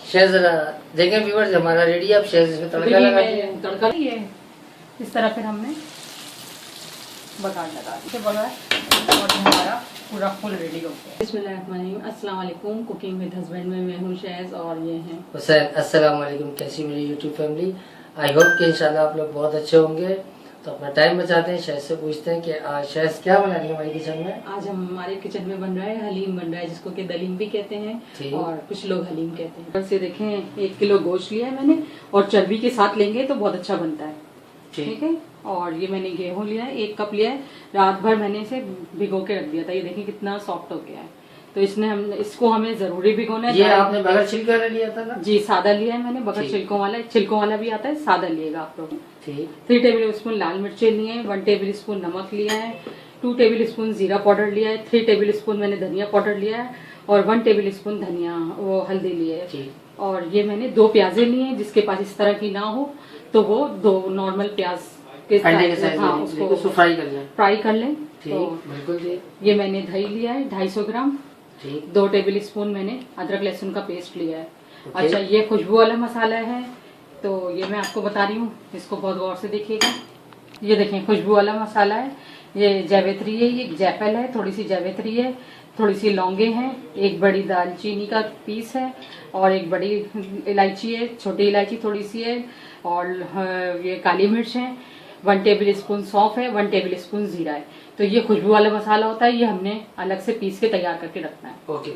शेर जरा देखें व्यूअर्स, हमारा रेडी है। अब शेर इसमें तड़का लगा दिया। तड़का ये इस तरह फिर हमने बघार लगा दिया बघार और हमारा पूरा फुल रेडी हो गया। बिस्मिल्लाहिर्रहमानिर्रहीम, अस्सलाम वालेकुम। कुकिंग विद हस्बैंड में मैं हूँ शहज़ और ये हैं हुसैन। अस्सलाम वालेकुम। कैसी मेरी यूट्यूब फैमिली? आई होप कि इंशाल्लाह आप लोग बहुत अच्छे होंगे। तो अपना टाइम बचाते हैं, शहज़ से पूछते हैं कि आज शहज़ क्या बना रही है हमारी किचन में। आज हमारे किचन में बन रहा है हलीम बन रहा है, जिसको कि दलीम भी कहते हैं और कुछ लोग हलीम कहते हैं। वैसे देखें 1 किलो गोश्त लिया है मैंने और चर्बी के साथ लेंगे तो बहुत अच्छा बनता है। ठीक है। और ये मैंने गेहूं लिया है, 1 कप लिया है। रात भर मैंने इसे भिगो के रख दिया था। ये देखिए कितना सॉफ्ट हो गया है। तो इसको हमें जरूरी भिगोना है। ये आपने बगैर छिलके वाला लिया था ना? जी, सादा लिया है मैंने, बगैर छिलकों वाला। छिलकों वाला भी आता है, सादा लिएगा आप लोग। 3 टेबल स्पून लाल मिर्चें लिए हैं, 1 टेबल स्पून नमक लिया है, 2 टेबल स्पून जीरा पाउडर लिया है, 3 टेबल स्पून मैंने धनिया पाउडर लिया है और 1 टेबल स्पून हल्दी लिए है। और ये मैंने 2 प्याजे लिए हैं। जिसके पास इस तरह की ना हो तो वो 2 नॉर्मल प्याज के उसको फ्राई कर लें। तो बिल्कुल। ये मैंने दही लिया है 250 ग्राम। 2 टेबल स्पून मैंने अदरक लहसुन का पेस्ट लिया है। अच्छा, ये खुशबू वाला मसाला है, तो ये मैं आपको बता रही हूँ, इसको बहुत गौर से देखिएगा। ये देखें खुशबू वाला मसाला है। ये जावित्री है, ये जायफल है, थोड़ी सी जावित्री है, थोड़ी सी लौंगे हैं, एक बड़ी दालचीनी का पीस है और एक बड़ी इलायची है, छोटी इलायची थोड़ी सी है और ये काली मिर्च है, 1 टेबल स्पून सौंफ है, 1 टेबल स्पून जीरा है। तो ये खुशबू वाला मसाला होता है, ये हमने अलग से पीस के तैयार करके रखना है। ओके।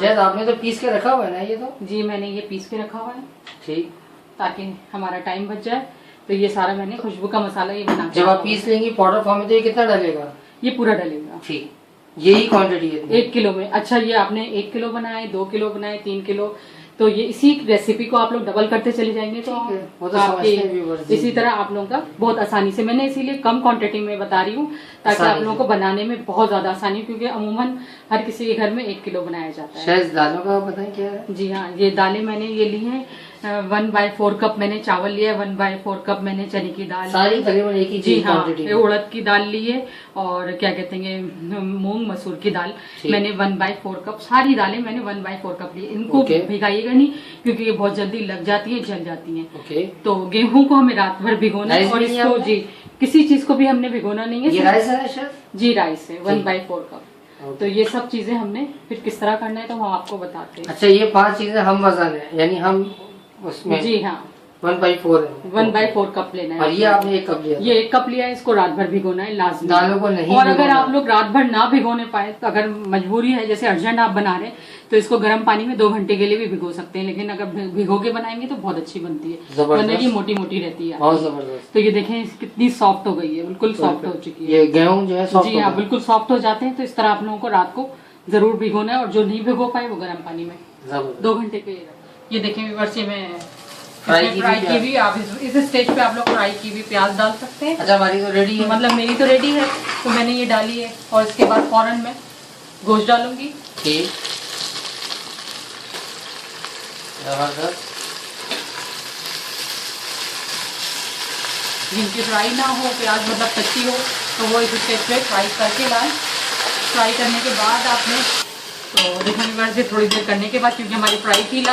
शायद आपने तो पीस के रखा हुआ है ना ये? तो जी, मैंने ये पीस के रखा हुआ है। ठीक, ताकि हमारा टाइम बच जाए। तो ये सारा मैंने खुशबू का मसाला ये बना। जब आप पीस लेंगी पाउडर फॉर्म में तो ये कितना डलेगा? ये पूरा डलेगा। ठीक, यही क्वांटिटी है 1 किलो में। अच्छा, ये आपने 1 किलो बनाए, 2 किलो बनाए, 3 किलो, तो ये इसी रेसिपी को आप लोग डबल करते चले जाएंगे तो इसी तरह आप लोगों का बहुत आसानी से। मैंने इसीलिए कम क्वांटिटी में बता रही हूँ ताकि आप लोगों को बनाने में बहुत ज्यादा आसानी, क्योंकि अमूमन हर किसी के घर में 1 किलो बनाया जाता है। शायद दालों का बताएं क्या है? जी हाँ, ये दालें मैंने ये ली हैं 1/4 कप मैंने चावल लिया है, 1/4 कप मैंने चने की दाल, सारी तकरीबन एक ही। जी हाँ, उड़द की दाल ली है और क्या कहते हैं मूंग मसूर की दाल मैंने 1/4 कप। सारी दालें मैंने 1/4 कप ली। इनको भिगाइएगा नहीं क्योंकि ये बहुत जल्दी लग जाती है, जल जाती है। तो गेहूं को हमें रात भर भिगोना है और इसको जी किसी चीज को भी हमने भिगोना नहीं है। ये राइस है? जी, राइस है 1/4 कप। तो ये सब चीजें हमने फिर किस तरह करना है तो हम आपको बताते हैं। अच्छा, ये 5 चीजें हम वजन है, यानी हम उसमें जी हाँ 1/4 है। 1/4 कप लेना है। और ये आपने 1 कप लिया? ये 1 कप लिया है, इसको रात भर भिगोना है लाजमी। दालों को नहीं। और अगर आप लोग रात भर ना भिगोने पाए तो अगर मजबूरी है, जैसे अर्जेंट आप बना रहे तो इसको गर्म पानी में 2 घंटे के लिए भी भिगो सकते हैं, लेकिन अगर भिगो के बनाएंगे तो बहुत अच्छी बनती है, वरना ये मोटी मोटी रहती है। बहुत जबरदस्त। तो ये देखें कितनी सॉफ्ट हो गई है, बिल्कुल सॉफ्ट हो चुकी है। ये गेहूं जो है जी हाँ, बिल्कुल सॉफ्ट हो जाते हैं। तो इस तरह आप लोगों को रात को जरूर भिगोना है और जो नहीं भिगो पाए वो गर्म पानी में 2 घंटे के लिए। ये देखें व्यूअर्स, में फ्राई की भी आप इस स्टेज पे आप लोग फ्राई की भी प्याज डाल सकते हैं। अच्छा, हमारी तो रेडी है। मतलब मेरी तो रेडी है, तो मैंने ये डाली है और इसके बाद फौरन मैं गोश्त डालूंगी। ठीक, जबरदस्त। जिनकी फ्राई ना हो प्याज, मतलब कच्ची हो, तो वो इस स्टेज पे फ्राई करके लाएं। फ्राई करने के बाद आपने तो देखने से थोड़ी देर करने के बाद, क्योंकि हमारी फ्राई थी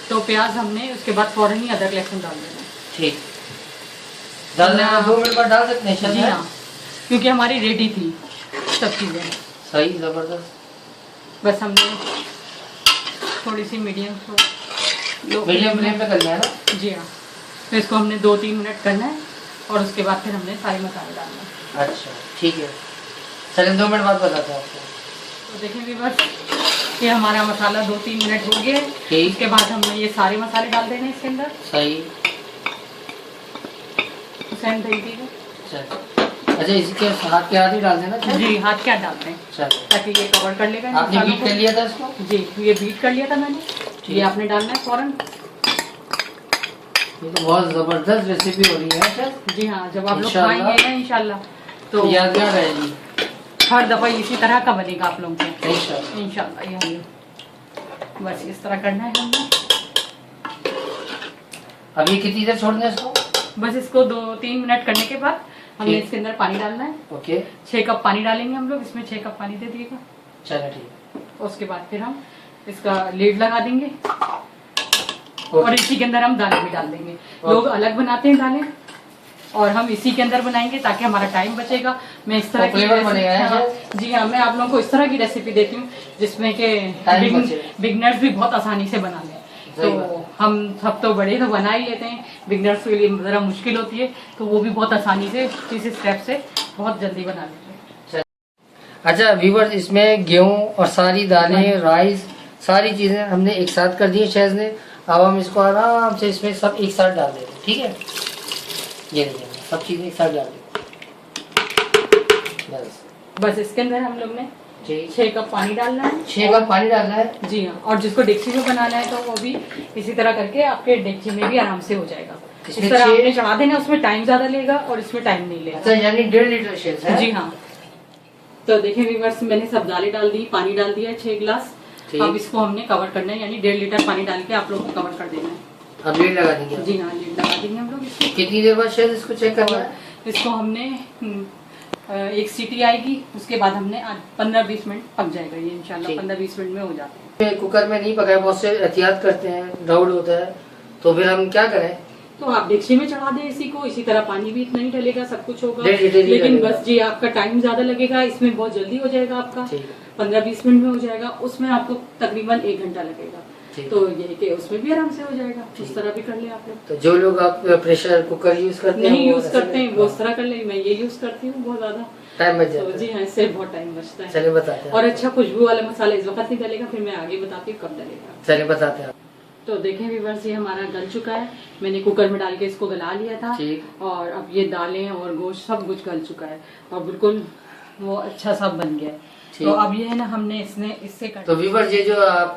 तो प्याज हमने उसके बाद फौरन ही अदरक लहसुन डाल देना। ठीक, डालने 2 मिनट बाद डाल सकते हैं? जी हाँ, क्योंकि हमारी रेडी थी सब चीज़ें। सही, जबरदस्त। बस हमने थोड़ी सी मीडियम फ्लेम पे करना है ना? जी हाँ। तो इसको हमने 2-3 मिनट करना है और उसके बाद फिर हमने सारे मसाले डालना है। अच्छा, ठीक है, चलिए 2 मिनट बाद बताते हैं आपको। तो देखेंगे बस ये हमारा मसाला 2-3 मिनट हो गया है। इसके बाद हमने ये सारे मसाले डाल देने इसके अंदर। सही। हुसैन दही दीजिए। अच्छा, इसके हाथ के हाथ ही डाल देना? जी, हाथ क्या डालते हैं ताकि ये कवर कर लेगा। आपने बीट कर लिया था इसको? जी, ये बीट कर लिया था मैंने। ये आपने डालना है फौरन। ये तो बहुत जबरदस्त रेसिपी हो रही है। जी हाँ, जब आप लोग खाएंगे ना इंशाल्लाह तो यादगार रहेगी। हर दफा इसी तरह का बनेगा आप लोगों को इंशाल्लाह। ये बस इस तरह करना है हमने। अभी कितनी देर छोड़ना है इसको? बस इसको 2-3 मिनट करने के बाद हमने इसके अंदर पानी डालना है। ओके। 6 कप पानी डालेंगे हम लोग इसमें। 6 कप पानी दे दिएगा। चलो ठीक है। उसके बाद फिर हम इसका लीड लगा देंगे और इसी के अंदर हम दालें भी डाल देंगे। लोग अलग बनाते हैं दालें और हम इसी के अंदर बनाएंगे ताकि हमारा टाइम बचेगा। मैं इस तरह की जी हाँ, मैं आप लोगों को इस तरह की रेसिपी देती हूँ जिसमें कि बिगनर्स भी बहुत आसानी से बना लें। तो हम सब तो बड़े तो बना ही लेते हैं, बिगनर्स के लिए जरा मुश्किल होती है, तो वो भी बहुत आसानी से इस स्टेप से बहुत जल्दी बना लेते हैं। अच्छा व्यूअर्स, इसमें गेहूं और सारी दालें, राइस, सारी चीजें हमने एक साथ कर दी है शहज़ ने। अब हम इसको आराम से इसमें सब एक साथ डाल देते हैं, ठीक है। ये देखिए सब चीजें एक साथ डाल देते बस इसके अंदर हम लोग ने 6 कप पानी डालना है। 6 कप पानी डालना है जी हाँ। और जिसको डेगची में बनाना है तो वो भी इसी तरह करके आपके डेगची में भी आराम से हो जाएगा। इस तरह आपने चढ़ा देना, उसमें टाइम ज्यादा लेगा और इसमें टाइम नहीं लेगा। अच्छा, यानी 1.5 लीटर शहज़ है। जी हाँ। तो देखिए व्यूअर्स, मैंने सब दालें डाल दी, पानी डाल दिया 6 गिलास। अब इसको हमने कवर करना है, यानी 1.5 लीटर पानी डाल के आप लोगों को कवर कर देना है। अब लीड लगा देंगे। जी हाँ, लीड लगा देंगे हम लोग इसको। कितनी देर बाद शहज़ इसको चेक करना है? इसको हमने 1 सीटी आएगी, उसके बाद हमने 15-20 मिनट पक जाएगा ये इंशाल्लाह। 15-20 मिनट में हो जाते हैं। कुकर में नहीं पकाए, बहुत से एहतियात करते हैं, डाउट होता है, तो फिर हम क्या करें? तो आप डेगची में चढ़ा दें इसी को, इसी तरह पानी भी इतना ही डलेगा, सब कुछ होगा। लेकिन बस जी आपका टाइम ज्यादा लगेगा, इसमें बहुत जल्दी हो जाएगा आपका, 15-20 मिनट में हो जाएगा। उसमें आपको तकरीबन 1 घंटा लगेगा। तो ये कि उसमें भी आराम से हो जाएगा। उस तरह भी कर ले आप लोग। तो जो लोग आप प्रेशर कुकर यूज करते हैं, नहीं यूज करते हैं, वो उस तरह कर ले। मैं ये यूज करती हूँ, बहुत ज्यादा टाइम बच जाता है। जी हाँ, इससे बहुत टाइम बचता है। चलिए बताते हैं। और अच्छा खुशबू वाला मसाला इस वक्त नहीं डलेगा, फिर मैं आगे बताती हूँ कब डलेगा। चलिए बताते हैं। तो देखें व्यूअर्स, ये हमारा गल चुका है। मैंने कुकर में डाल के इसको गला लिया था और अब ये दालें और गोश्त सब कुछ गल चुका है और बिल्कुल वो अच्छा सा बन गया है। तो अब ये है ना, हमने इससे तो व्यूअर्स, ये जो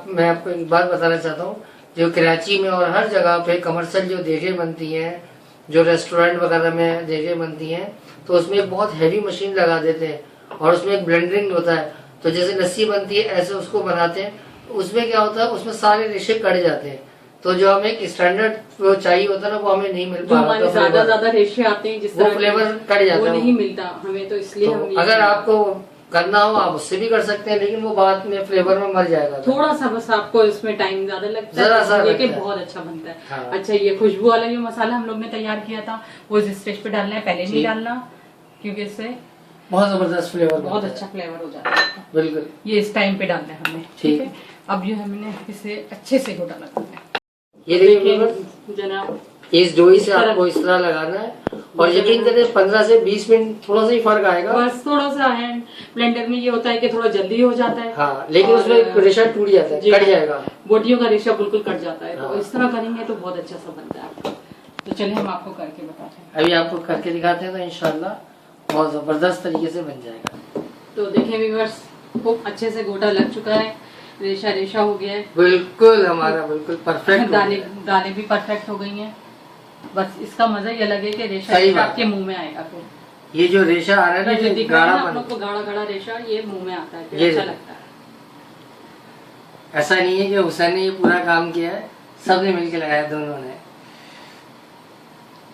मैं आपको एक बात बताना चाहता हूँ, जो कराची में और हर जगह पे कमर्शियल जो देखें बनती हैं, जो रेस्टोरेंट वगैरह में देखें बनती हैं, तो उसमें एक बहुत हैवी मशीन लगा देते हैं और उसमें एक ब्लेंडरिंग होता है। तो जैसे लस्सी बनती है ऐसे उसको बनाते हैं। उसमें क्या होता है, उसमें सारे रेशे कट जाते हैं। तो जो हमें एक स्टैंडर्ड वो चाहिए होता है ना, वो हमें नहीं मिल पाता। तो ज्यादा रेशे आते हैं, जिस तरह फ्लेवर कट जाता है, वो नहीं मिलता हमें। तो इसलिए हम अगर आपको करना हो आप उससे भी कर सकते हैं, लेकिन वो बाद में फ्लेवर में मर जाएगा। थोड़ा सा बस आपको इसमें टाइम ज्यादा लगता है, लेकिन बहुत अच्छा बनता है। हाँ। अच्छा, ये खुशबू वाला जो मसाला हम लोग ने तैयार किया था, वो इस स्टेज पे डालना है, पहले नहीं डालना, क्योंकि इससे बहुत जबरदस्त फ्लेवर, बहुत अच्छा फ्लेवर हो जाता है। बिल्कुल, ये इस टाइम पे डालना है हमने, ठीक है। अब जो हमने इसे अच्छे से घोटा लगाना है। ये देखिए जनाब, इस डोई से आपको इस तरह लगाना है और यकीन करें 15 से 20 मिनट थोड़ा सा ही फर्क आएगा। बस थोड़ा सा है, ब्लेंडर में ये होता है कि थोड़ा जल्दी हो जाता है। हाँ, लेकिन उसमें रेशा टूट जाता है, कट जाएगा, बोटियों का रेशा बिल्कुल कट जाता है। तो इस तरह करेंगे तो बहुत अच्छा सा बनता है। तो चलिए हम आपको करके बताते हैं। अभी आपको करके दिखाते हैं, तो इंशाल्लाह बहुत जबरदस्त तरीके से बन जाएगा। तो देखें व्यूअर्स, खूब अच्छे से गोटा लग चुका है, रेशा रेशा हो गया है, बिल्कुल हमारा बिल्कुल परफेक्ट। दालें भी परफेक्ट हो गई हैं। बस इसका मजा ये लगे कि रेशा आपके मुंह में आएगा। फिर ये जो रेशा आ रहा है ना, ये दिख रहा है ना आप लोग को, गाढ़ा गाढ़ा रेशा ये मुंह में आता है, अच्छा लगता है। ऐसा नहीं है कि हुसैन ने ये पूरा काम किया है, सबने मिलकर लगाया, दोनों ने।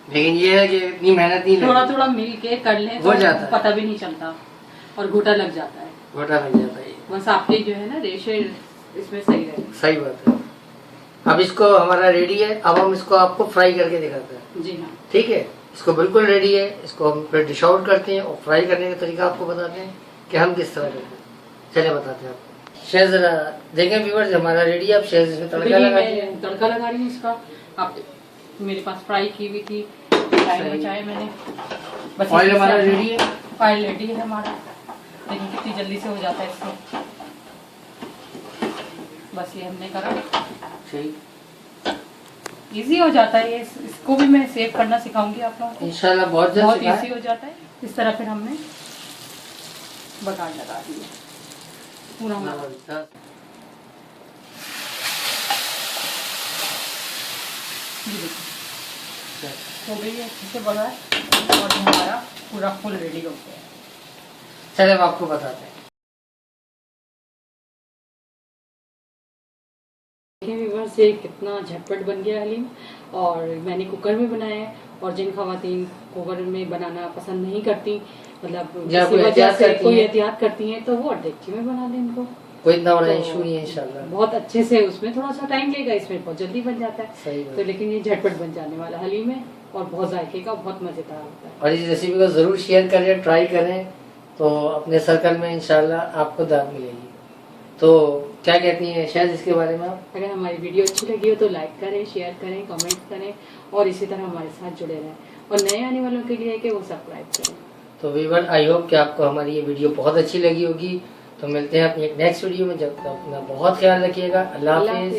लेकिन ये है कि इतनी मेहनत नहीं, थोड़ा थोड़ा मिल के कर ले हो जाता है, पता भी नहीं चलता और घोटा लग जाता है, घोटा लग जाता है। बस आपके जो है ना रेशे इसमें सही रहे। सही बात है। अब इसको हमारा रेडी है, अब हम इसको आपको फ्राई करके दिखाते हैं। जी हाँ, ठीक है, इसको बिल्कुल रेडी है। इसको हम फिर डिश आउट करते हैं और फ्राई करने का तरीका आपको बताते हैं कि हम किस तरह करते हैं। चलिए बताते हैं आपको। शेज़ जरा देखें व्यूअर्स, हमारा रेडी है। अब शेज़ इसमें तड़का लगा रही हूँ इसका। आप मेरे पास फ्राई की हुई थी, टाइम बचाया मैंने। बस ऑयल हमारा रेडी है, ऑयल रेडी है हमारा। देखिए कितनी जल्दी से हो जाता है इसको। बस ये हमने करा, इजी हो जाता है ये। इसको भी मैं सेव करना सिखाऊंगी आप लोगों को इंशाल्लाह, बहुत इजी हो जाता है। इस तरह फिर हमने बघार लगा दिया पूरा। हो गई है अच्छे से बघार और हमारा पूरा फुल रेडी हो गया। चलिए हम आपको बताते हैं। से कितना झटपट बन गया हलीम, और मैंने कुकर में बनाया है। और जिन खवातीन कुकर में बनाना पसंद नहीं करती, मतलब किसी वजह से कोई एहतियात करती हैं, तो वो डेगची में बना लें इनको। कोई इतना बड़ा तो इशू नहीं है इंशाल्लाह। बहुत अच्छे से, उसमें थोड़ा सा टाइम लेगा, इसमें बहुत जल्दी बन जाता है। सही बात। तो लेकिन ये झटपट बन जाने वाला हलीम है और बहुत जायके का, बहुत मजेदार होता है। और इस रेसिपी को जरूर शेयर करें, ट्राई करें, तो अपने सर्कल में इंशाल्लाह आपको दाद मिलेगी। तो क्या कहती हैं शायद इसके बारे में आप? अगर हमारी वीडियो अच्छी लगी हो तो लाइक करें, शेयर करें, कमेंट करें और इसी तरह हमारे साथ जुड़े रहें। और नए आने वालों के लिए है कि वो सब्सक्राइब करें। तो वीवर, आई होप कि आपको हमारी ये वीडियो बहुत अच्छी लगी होगी। तो मिलते हैं अपनी एक नेक्स्ट वीडियो में, जब तक अपना बहुत ख्याल रखिएगा। अल्लाह हाफिज।